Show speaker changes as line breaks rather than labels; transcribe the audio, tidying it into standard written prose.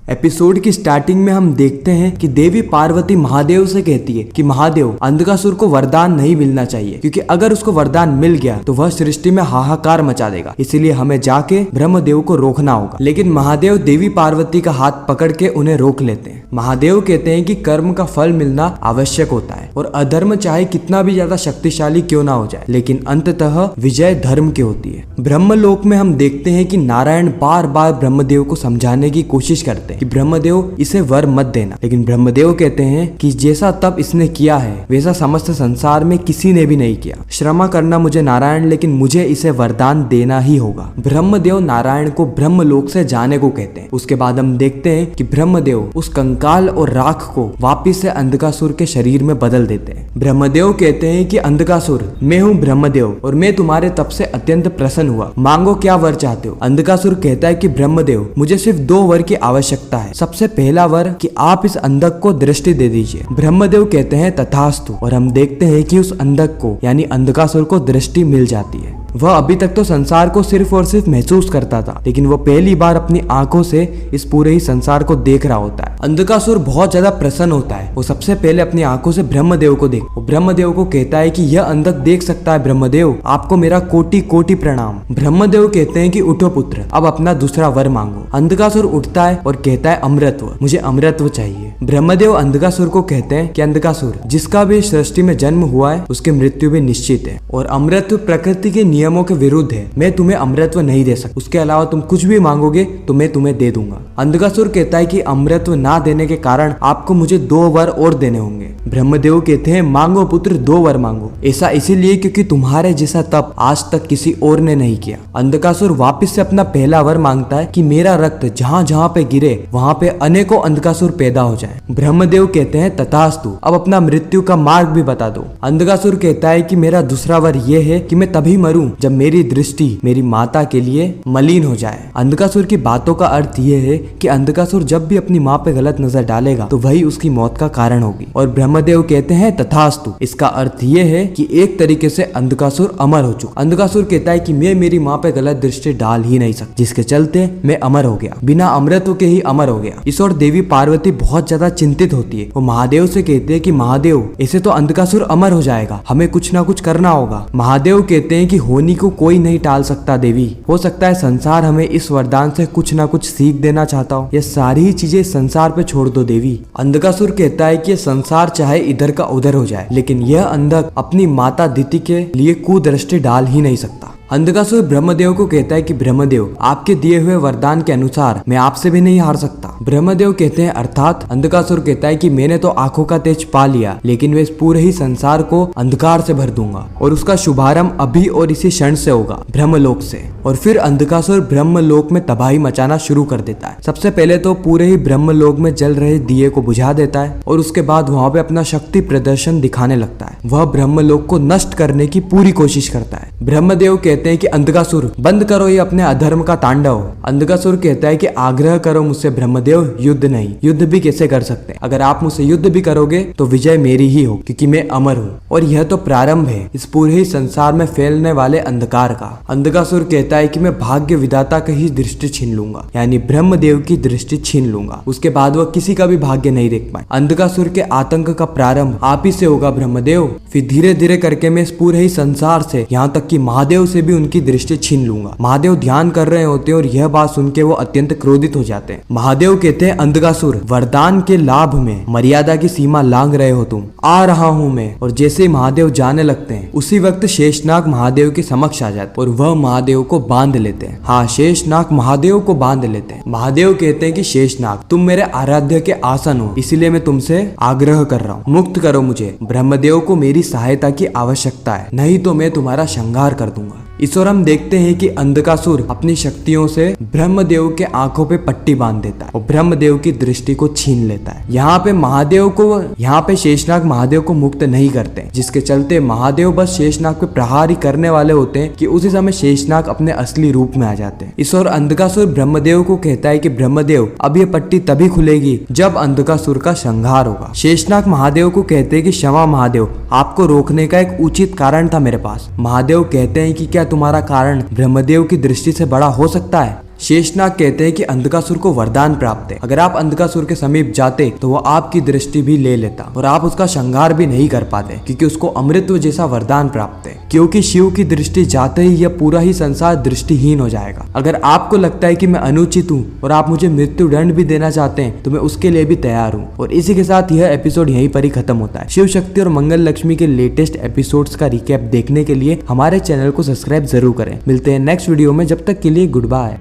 Episode की starting में हम देखते हैं कि देवी पार्वती महादेव से कहती है कि महादेव, अंधकासुर को वरदान नहीं मिलना चाहिए, क्योंकि अगर उसको वरदान मिल गया तो वह सृष्टि में हाहाकार मचा देगा, इसीलिए हमें जाके ब्रह्मदेव को रोकना होगा। लेकिन महादेव देवी पार्वती का हाथ पकड़ के उन्हें रोक लेते हैं। महादेव कहते हैं कि कर्म का फल मिलना आवश्यक होता है और अधर्म चाहे कितना भी ज्यादा शक्तिशाली क्यों ना हो जाए, लेकिन अंततः विजय धर्म की होती है। ब्रह्मलोक में हम देखते हैं कि नारायण बार बार ब्रह्मदेव को समझाने की कोशिश करते हैं कि ब्रह्मदेव इसे वर मत देना, लेकिन ब्रह्मदेव कहते हैं कि जैसा तप इसने किया है वैसा समस्त संसार में किसी ने भी नहीं किया। क्षमा करना मुझे नारायण, लेकिन मुझे इसे वरदान देना ही होगा। ब्रह्मदेव नारायण को ब्रह्मलोक से जाने को कहते हैं। उसके बाद हम देखते हैं कि ब्रह्मदेव उस कंकाल और राख को वापिस से अंधकासुर के शरीर में बदल देते हैं। ब्रह्मदेव कहते हैं कि अंधकासुर, मैं हूँ ब्रह्मदेव और मैं तुम्हारे तप से अत्यंत प्रसन्न हुआ, मांगो क्या वर चाहते हो। अंधकासुर कहता है कि ब्रह्मदेव, मुझे सिर्फ 2 वर की आवश्यकता है। सबसे पहला वर कि आप इस अंधक को दृष्टि दे दीजिए। ब्रह्मदेव कहते हैं तथास्तु, और हम देखते हैं कि उस अंधक को यानी अंधकासुर को दृष्टि मिल जाती है। वह अभी तक तो संसार को सिर्फ और सिर्फ महसूस करता था, लेकिन वो पहली बार अपनी आंखों से इस पूरे ही संसार को देख रहा होता है। अंधकासुर बहुत ज्यादा प्रसन्न होता है। वो सबसे पहले अपनी आंखों से ब्रह्मदेव को देखो। ब्रह्मदेव को कहता है कि यह अंधक देख सकता है ब्रह्मदेव, आपको मेरा कोटि कोटि प्रणाम। ब्रह्मदेव कहते हैं कि उठो पुत्र, अब अपना दूसरा वर मांगो। अंधकासुर उठता है और कहता है अमृतत्व, मुझे अमृतत्व चाहिए। ब्रह्मदेव अंधकासुर को कहते हैं कि अंधकासुर, जिसका भी सृष्टि में जन्म हुआ है उसकी मृत्यु भी निश्चित है और अमृतत्व प्रकृति के नियमों के विरुद्ध है। मैं तुम्हें अमृतत्व नहीं दे सकता, उसके अलावा तुम कुछ भी मांगोगे तो मैं तुम्हें दे दूंगा। अंधकासुर कहता है कि अमृतत्व ना देने के कारण आपको मुझे 2 वर और देने होंगे। ब्रह्मदेव कहते हैं मांगो पुत्र, 2 वर मांगो। ऐसा इसीलिए क्योंकि तुम्हारे जैसा तप आज तक किसी और ने नहीं किया। अंधकासुर वापिस से अपना पहला वर मांगता है कि मेरा रक्त जहाँ जहाँ पे गिरे वहाँ पे अनेकों अंधकासुर पैदा हो जाए। ब्रह्मदेव कहते हैं तथास्तु, अब अपना मृत्यु का मार्ग भी बता दो। अंधकासुर कहता है कि मेरा दूसरा वर यह है कि मैं तभी मरूं जब मेरी दृष्टि मेरी माता के लिए मलिन हो जाए। अंधकासुर की बातों का अर्थ यह है कि अंधकासुर जब भी अपनी माँ पे गलत नजर डालेगा तो वही उसकी मौत का कारण होगी। और ब्रह्मदेव कहते हैं तथास्तु, इसका अर्थ यह है कि एक तरीके से अंधकासुर अमर हो चुका। अंधकासुर कहता है कि मैं मेरी माँ पे गलत दृष्टि डाल ही नहीं सकता, जिसके चलते मैं अमर हो गया, बिना अमृतत्व के ही अमर हो गया। इस और देवी पार्वती बहुत ज्यादा चिंतित होती है। वो महादेव से कहते हैं कि महादेव, ऐसे तो अंधकासुर अमर हो जाएगा, हमें कुछ ना कुछ करना होगा। महादेव कहते हैं कि होनी को कोई नहीं टाल सकता देवी, हो सकता है संसार हमें इस वरदान से कुछ ना कुछ सीख देना चाहता हो। ये सारी ही चीजें संसार पे छोड़ दो देवी। अंधकासुर कहता है कि ये संसार चाहे इधर का उधर हो जाए, लेकिन यह अंधक अपनी माता दिति के लिए कुदृष्टि डाल ही नहीं सकता। अंधकासुर ब्रह्मदेव को कहता है कि ब्रह्मदेव, आपके दिए हुए वरदान के अनुसार मैं आपसे भी नहीं हार सकता। ब्रह्मदेव कहते हैं अर्थात। अंधकासुर कहता है कि मैंने तो आंखों का तेज पा लिया, लेकिन मैं इस पूरे ही संसार को अंधकार से भर दूंगा और उसका शुभारंभ अभी और इसी क्षण से होगा, ब्रह्मलोक से। और फिर अंधकासुर ब्रह्मलोक में तबाही मचाना शुरू कर देता है। सबसे पहले तो पूरे ही ब्रह्मलोक में जल रहे दिए को बुझा देता है और उसके बाद वहाँ पे अपना शक्ति प्रदर्शन दिखाने लगता है। वह ब्रह्मलोक को नष्ट करने की पूरी कोशिश करता है। ब्रह्मदेव कहते हैं कि अंधकासुर, बंद करो ये अपने अधर्म का तांडव। अंधकासुर कहता है कि आग्रह करो मुझसे ब्रह्मदेव, युद्ध नहीं। युद्ध भी कैसे कर सकते हैं? अगर आप मुझसे युद्ध भी करोगे तो विजय मेरी ही हो, क्योंकि मैं अमर हूँ और यह तो प्रारंभ है इस पूरे ही संसार में फैलने वाले अंधकार का। अंधकासुर कहता है कि मैं भाग्य विधाता की ही दृष्टि छीन लूंगा, यानी ब्रह्मदेव की दृष्टि छीन लूंगा। उसके बाद वह किसी का भी भाग्य नहीं देख पाए। अंधकासुर के आतंक का प्रारंभ आप ही से होगा ब्रह्मदेव। फिर धीरे धीरे करके मैं इस पूरे ही संसार से, यहाँ तक कि महादेव से भी उनकी दृष्टि छीन लूंगा। महादेव ध्यान कर रहे होते हैं और यह बात सुन के वो अत्यंत क्रोधित हो जाते हैं। महादेव कहते हैं अंधकासुर, वरदान के लाभ में मर्यादा की सीमा लांघ रहे हो तुम, आ रहा हूँ मैं। और जैसे ही महादेव जाने लगते हैं उसी वक्त शेषनाग महादेव के समक्ष आ जाते और वह महादेव को बांध लेते हैं। हाँ, शेषनाग महादेव को बांध लेते हैं। महादेव कहते हैं कि शेषनाग, तुम मेरे आराध्य के आसन हो, इसीलिए मैं तुमसे आग्रह कर रहा हूँ, मुक्त करो मुझे। ब्रह्मदेव को मेरी सहायता की आवश्यकता है, नहीं तो मैं तुम्हारा संहार कर दूंगा। इस और हम देखते हैं कि अंधकासुर अपनी शक्तियों से ब्रह्मदेव के आंखों पे पट्टी बांध देता है और ब्रह्मदेव की दृष्टि को छीन लेता है। यहाँ पे शेषनाग महादेव को मुक्त नहीं करते, जिसके चलते महादेव बस शेषनाग पे प्रहार ही करने वाले होते हैं कि उसी समय शेषनाग अपने असली रूप में आ जाते हैं। इस और अंधकासुर ब्रह्मदेव को कहता है कि ब्रह्मदेव, अब ये पट्टी तभी खुलेगी जब अंधकासुर का संहार होगा। शेषनाग महादेव को कहते हैं कि क्षमा महादेव, आपको रोकने का एक उचित कारण था मेरे पास। महादेव कहते हैं कि क्या तुम्हारा कारण ब्रह्मदेव की दृष्टि से बड़ा हो सकता है? शेषनाग कहते हैं कि अंधकासुर को वरदान प्राप्त है। अगर आप अंधकासुर के समीप जाते तो वो आपकी दृष्टि भी ले लेता और आप उसका संहार भी नहीं कर पाते, क्योंकि उसको अमृतत्व जैसा वरदान प्राप्त है। क्योंकि शिव की दृष्टि जाते ही यह पूरा ही संसार दृष्टिहीन हो जाएगा। अगर आपको लगता है कि मैं अनुचित हूँ और आप मुझे मृत्यु दंड भी देना चाहते हैं तो मैं उसके लिए भी तैयार हूँ। और इसी के साथ यह एपिसोड यहीं पर ही खत्म होता है। शिव शक्ति और मंगल लक्ष्मी के लेटेस्ट एपिसोड्स का रिकैप देखने के लिए हमारे चैनल को सब्सक्राइब जरूर करें। मिलते हैं नेक्स्ट वीडियो में, जब तक के लिए गुड बाय।